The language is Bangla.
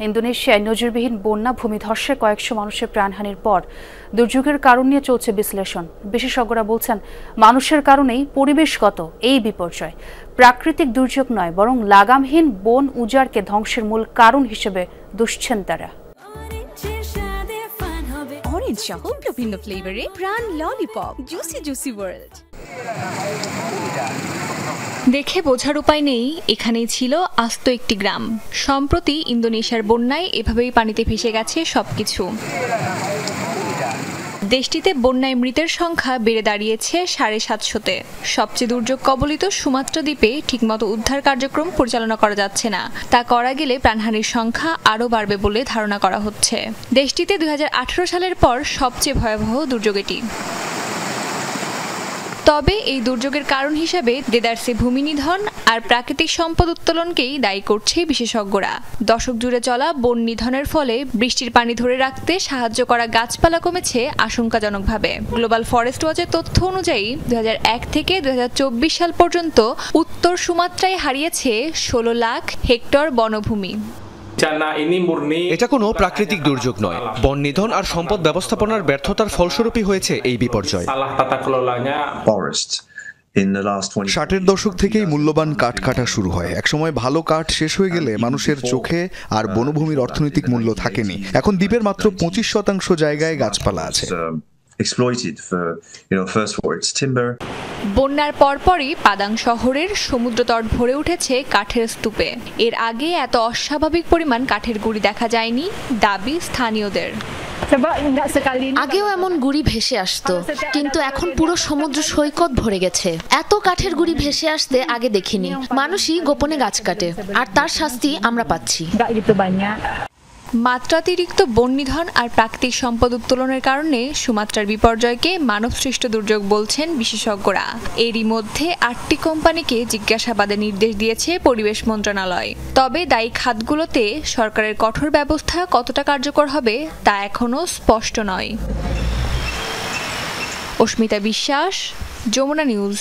ইন্দোনেশিয়ায় নজিরবিহীন বন্যা ভূমিধসে কয়েকশো মানুষের প্রাণহানির পর দুর্যোগের কারণ নিয়ে চলছে বিশ্লেষণ। বিশেষজ্ঞরা বলছেন, মানুষের কারণেই পরিবেশগত এই বিপর্যয় প্রাকৃতিক দুর্যোগ নয়, বরং লাগামহীন বন উজাড়কে ধ্বংসের মূল কারণ হিসেবে দুষছেন তারা। অরেঞ্জ সহ বিভিন্ন ফ্লেভারে প্রাণ ললিপপ, জুসি জুসি ওয়ার্ল্ড। দেখে বোঝার উপায় নেই, এখানেই ছিল আস্ত একটি গ্রাম। সম্প্রতি ইন্দোনেশিয়ার বন্যায় এভাবেই পানিতে ভেসে গেছে সবকিছু। দেশটিতে বন্যায় মৃতের সংখ্যা বেড়ে দাঁড়িয়েছে 750-তে। সবচেয়ে দুর্যোগ কবলিত সুমাত্রা দ্বীপে ঠিকমতো উদ্ধার কার্যক্রম পরিচালনা করা যাচ্ছে না। তা করা গেলে প্রাণহানির সংখ্যা আরও বাড়বে বলে ধারণা করা হচ্ছে। দেশটিতে 2018 সালের পর সবচেয়ে ভয়াবহ দুর্যোগ এটি। তবে এই দুর্যোগের কারণ হিসেবে দেদারসে ভূমি নিধন আর প্রাকৃতিক সম্পদ উত্তোলনকেই দায়ী করছে বিশেষজ্ঞরা। দশক জুড়ে চলা বন নিধনের ফলে বৃষ্টির পানি ধরে রাখতে সাহায্য করা গাছপালা কমেছে আশঙ্কাজনকভাবে। গ্লোবাল ফরেস্ট ওয়াচের তথ্য অনুযায়ী 2001 থেকে 2024 সাল পর্যন্ত উত্তর সুমাত্রায় হারিয়েছে 16 লাখ হেক্টর বনভূমি। এটা কোনো প্রাকৃতিক দুর্যোগ নয়, বন নিধন আর সম্পদ ব্যবস্থাপনার ব্যর্থতার ফলস্বরূপই হয়েছে এই বিপর্যয়। 60-এর দশক থেকেই মূল্যবান কাঠ কাটা শুরু হয়। একসময় ভালো কাঠ শেষ হয়ে গেলে মানুষের চোখে আর বনভূমির অর্থনৈতিক মূল্য থাকেনি। এখন দ্বীপের মাত্র 25% জায়গায় গাছপালা আছে। বন্যার পরপরই পাদাং শহরের সমুদ্রতট ভরে উঠেছে কাঠের স্তূপে। এর আগে এত অস্বাভাবিক পরিমাণ কাঠের গুঁড়ি দেখা যায়নি, দাবি স্থানীয়দের। আগেও এমন গুঁড়ি ভেসে আসতো, কিন্তু এখন পুরো সমুদ্র সৈকত ভরে গেছে। এত কাঠের গুঁড়ি ভেসে আসতে আগে দেখিনি। মানুষই গোপনে গাছ কাটে, আর তার শাস্তি আমরা পাচ্ছি। মাত্রাতিরিক্ত বন নিধন আর প্রাকৃতিক সম্পদ উত্তোলনের কারণে সুমাত্রার বিপর্যয়কে মানবসৃষ্ট দুর্যোগ বলছেন বিশেষজ্ঞরা। এরই মধ্যে 8টি কোম্পানিকে জিজ্ঞাসাবাদের নির্দেশ দিয়েছে পরিবেশ মন্ত্রণালয়। তবে দায়ী খাতগুলোতে সরকারের কঠোর ব্যবস্থা কতটা কার্যকর হবে তা এখনও স্পষ্ট নয়। অস্মিতা বিশ্বাস, যমুনা নিউজ।